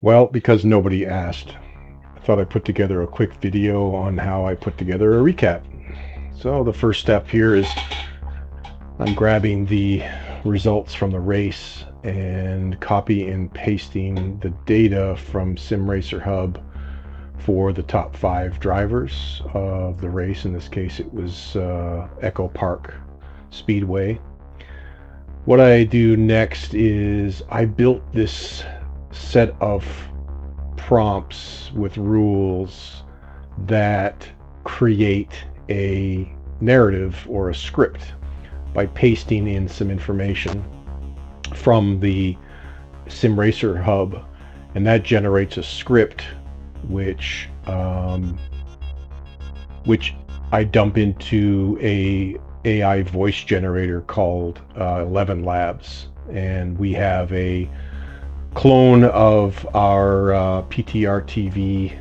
Well, because nobody asked, I thought I'd put together a quick video on how I put together a recap. So the first step here is I'm grabbing the results from the race and copy and pasting the data from SimRacer Hub for the top 5 drivers of the race. In this case, it was Echo Park Speedway. What I do next is I built this set of prompts with rules that create a narrative or a script by pasting in some information from the SimRacer Hub, and that generates a script which I dump into a AI voice generator called 11 Labs, and we have a clone of our PTR TV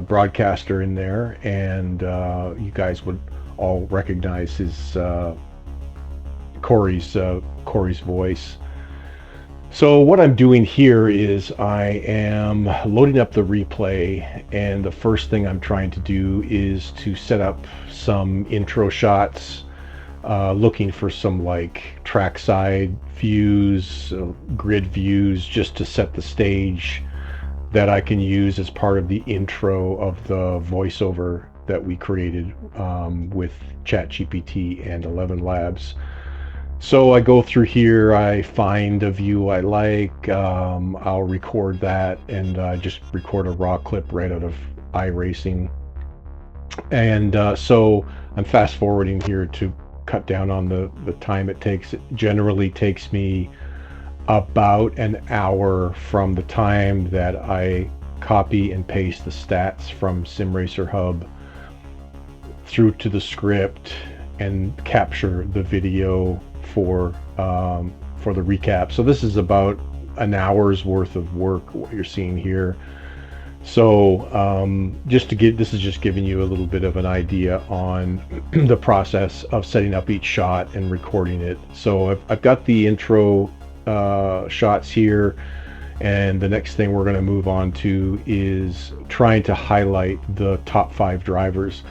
broadcaster in there, and you guys would all recognize his Corey's voice. So what I'm doing here is I am loading up the replay, and the first thing I'm trying to do is to set up some intro shots, looking for some like trackside views, grid views, just to set the stage that I can use as part of the intro of the voiceover that we created with ChatGPT and 11 Labs. So I go through here, I find a view I like, I'll record that, and just record a raw clip right out of iRacing. And so I'm fast forwarding here to cut down on the time it takes. It generally takes me about an hour from the time that I copy and paste the stats from SimRacer Hub through to the script and capture the video for the recap. So this is about an hour's worth of work, what you're seeing here. So this is just giving you a little bit of an idea on the process of setting up each shot and recording it. So I've got the intro shots here, and the next thing we're going to move on to is trying to highlight the top 5 drivers.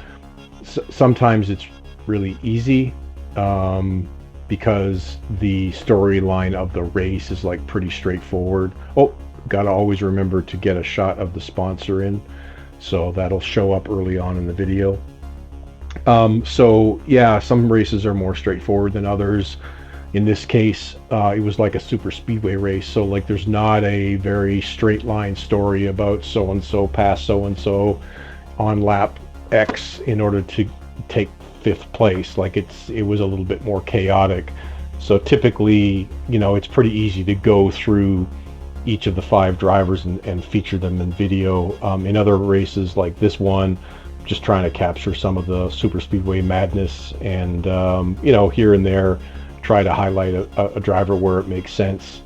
Sometimes it's really easy because the storyline of the race is like pretty straightforward. Oh, gotta always remember to get a shot of the sponsor in, so that'll show up early on in the video. So yeah, some races are more straightforward than others. In this case, it was like a super speedway race, so like there's not a very straight line story about so and so passed so and so on lap X in order to take 5th place. Like it was a little bit more chaotic. So typically, it's pretty easy to go through each of the 5 drivers and feature them in video. In other races like this one, just trying to capture some of the super speedway madness, and here and there try to highlight a driver where it makes sense.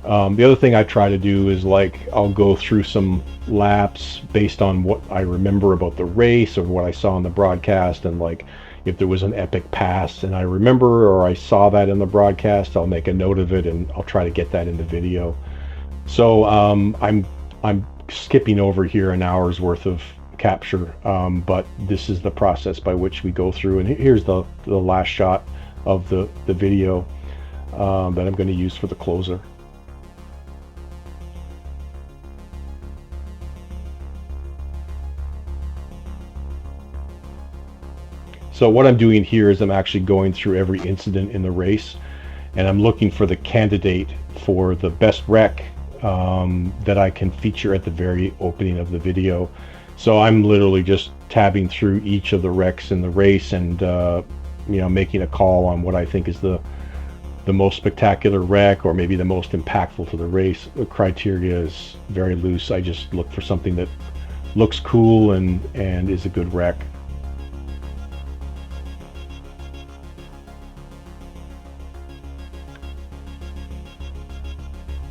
The other thing I try to do is I'll go through some laps based on what I remember about the race or what I saw in the broadcast, and if there was an epic pass and I remember or I saw that in the broadcast, I'll make a note of it and I'll try to get that in the video. So I'm skipping over here an hour's worth of capture, but this is the process by which we go through, and here's the last shot of the video that I'm going to use for the closer. So what I'm doing here is I'm actually going through every incident in the race, and I'm looking for the candidate for the best wreck that I can feature at the very opening of the video. So I'm literally just tabbing through each of the wrecks in the race and making a call on what I think is the most spectacular wreck, or maybe the most impactful to the race. The criteria is very loose. I just look for something that looks cool and is a good wreck.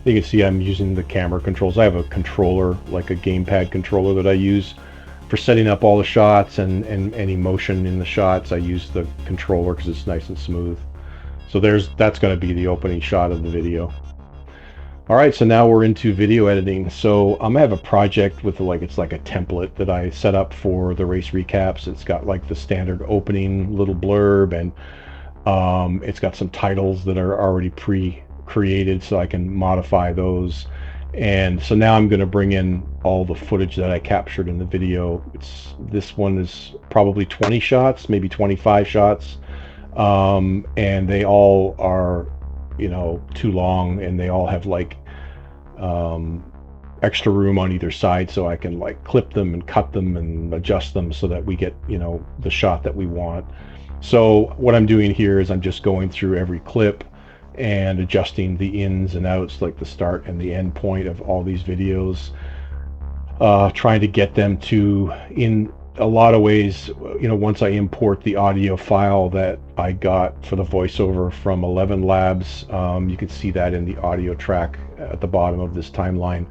You can see I'm using the camera controls. I have a controller, like a gamepad controller, that I use for setting up all the shots and any motion in the shots. I use the controller because it's nice and smooth. So that's going to be the opening shot of the video. All right, so now we're into video editing. So I'm gonna have a project with it's like a template that I set up for the race recaps. It's got like the standard opening little blurb, and it's got some titles that are already pre-created, so I can modify those. And so now I'm going to bring in all the footage that I captured in the video. This one is probably 20 shots, maybe 25 shots, and they all are, too long, and they all have um, extra room on either side, so I can like clip them and cut them and adjust them so that we get, the shot that we want. So what I'm doing here is I'm just going through every clip and adjusting the ins and outs, like the start and the end point of all these videos, trying to get them to, in a lot of ways, once I import the audio file that I got for the voiceover from 11 Labs, you can see that in the audio track at the bottom of this timeline.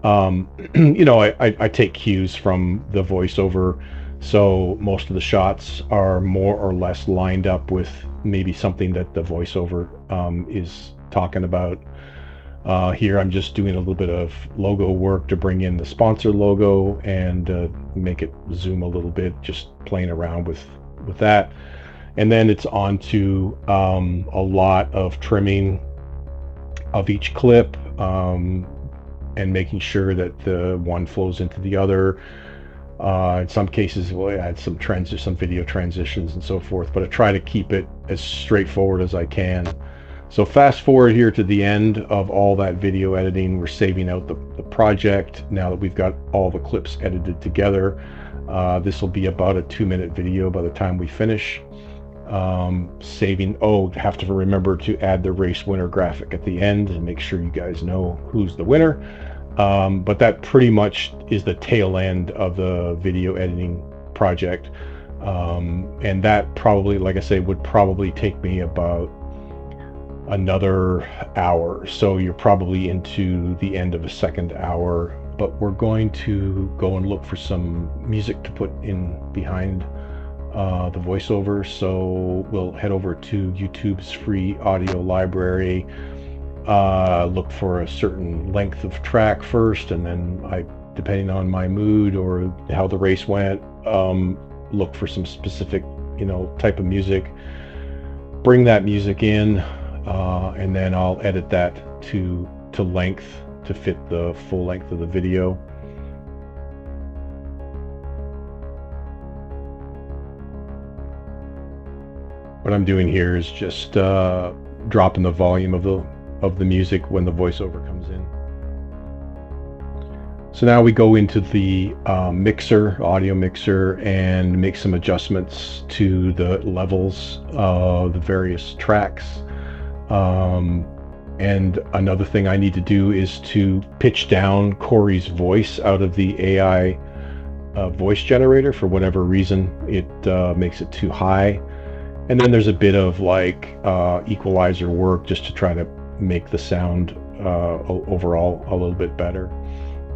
I take cues from the voiceover, so most of the shots are more or less lined up with maybe something that the voiceover is talking about. Here I'm just doing a little bit of logo work to bring in the sponsor logo and make it zoom a little bit, just playing around with that. And then it's on to a lot of trimming of each clip, and making sure that the one flows into the other. In some cases, we'll add some video transitions and so forth, but I try to keep it as straightforward as I can. So fast forward here to the end of all that video editing. We're saving out the project now that we've got all the clips edited together. This will be about a 2-minute video by the time we finish. Have to remember to add the race winner graphic at the end and make sure you guys know who's the winner. But that pretty much is the tail end of the video editing project. And that probably, like I say, would probably take me about another hour. So you're probably into the end of a second hour, but we're going to go and look for some music to put in behind the voiceover. So we'll head over to YouTube's free audio library, look for a certain length of track first, and then depending on my mood or how the race went, look for some specific, type of music, bring that music in, and then I'll edit that to length to fit the full length of the video. What I'm doing here is just dropping the volume of the music when the voiceover comes in. So now we go into the audio mixer, and make some adjustments to the levels of the various tracks. And another thing I need to do is to pitch down Corey's voice out of the AI voice generator. For whatever reason, it makes it too high. And then there's a bit of equalizer work just to try to make the sound overall a little bit better.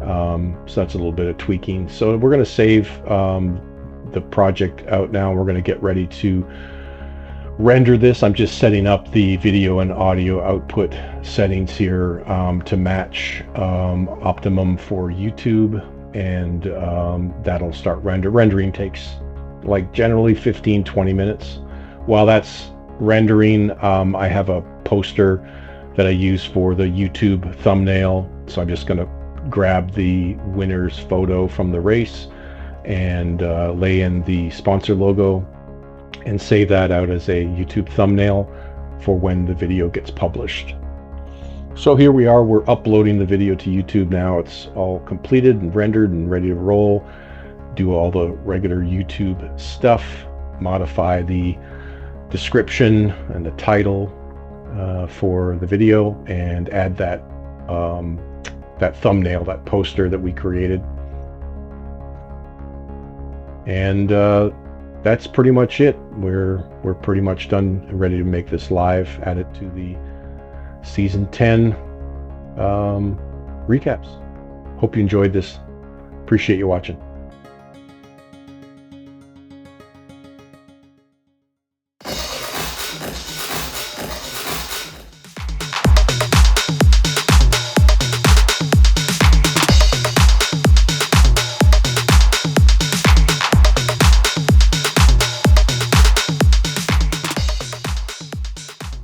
So that's a little bit of tweaking. So we're going to save the project out now. We're going to get ready to render this. I'm just setting up the video and audio output settings here to match optimum for YouTube, and that'll start rendering. Takes generally 15-20 minutes. While that's rendering, I have a poster that I use for the YouTube thumbnail, so I'm just going to grab the winner's photo from the race and lay in the sponsor logo and save that out as a YouTube thumbnail for when the video gets published. So here we are, we're uploading the video to YouTube now. It's all completed and rendered and ready to roll. Do all the regular YouTube stuff, modify the description and the title for the video, and add that thumbnail, that poster that we created. And that's pretty much it. We're pretty much done and ready to make this live, add it to the season 10 recaps. Hope you enjoyed this. Appreciate you watching.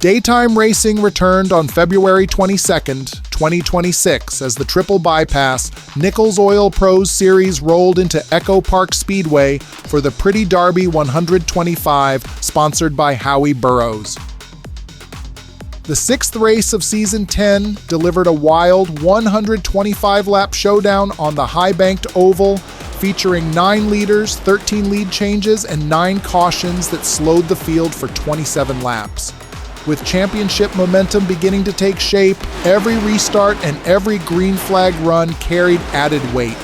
Daytime racing returned on February 22nd, 2026 as the Triple Bypass Nichols Oil Pros Series rolled into Echo Park Speedway for the Pretty Derby 125, sponsored by Howie Burrows. The sixth race of Season 10 delivered a wild 125-lap showdown on the high-banked oval, featuring 9 leaders, 13 lead changes, and 9 cautions that slowed the field for 27 laps. With championship momentum beginning to take shape, every restart and every green flag run carried added weight.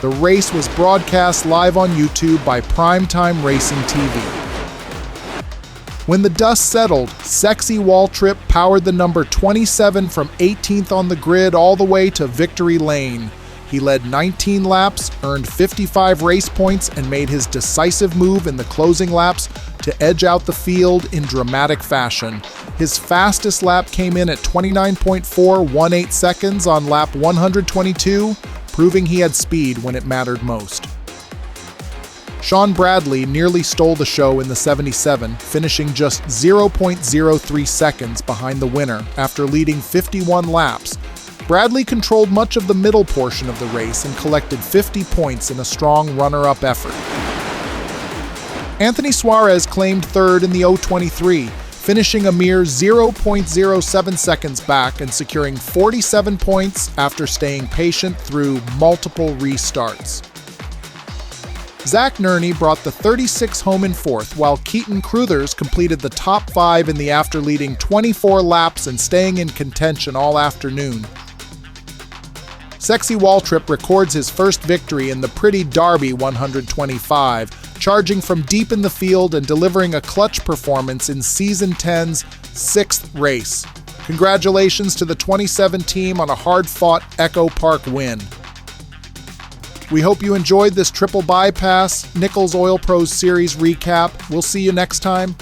The race was broadcast live on YouTube by Primetime Racing TV. When the dust settled, Sexy Waltrip powered the number 27 from 18th on the grid all the way to victory lane. He led 19 laps, earned 55 race points, and made his decisive move in the closing laps to edge out the field in dramatic fashion. His fastest lap came in at 29.418 seconds on lap 122, proving he had speed when it mattered most. Sean Bradley nearly stole the show in the 77, finishing just 0.03 seconds behind the winner after leading 51 laps. Bradley controlled much of the middle portion of the race and collected 50 points in a strong runner-up effort. Anthony Suarez claimed third in the 023, finishing a mere 0.07 seconds back and securing 47 points after staying patient through multiple restarts. Zach Nerney brought the 36 home in fourth, while Keaton Cruthers completed the top 5 in the after leading 24 laps and staying in contention all afternoon. Sexy Waltrip records his first victory in the Pretty Derby 125, charging from deep in the field and delivering a clutch performance in Season 10's 6th race. Congratulations to the 27 team on a hard-fought Echo Park win. We hope you enjoyed this Triple Bypass Nichols Oil Pros Series recap. We'll see you next time.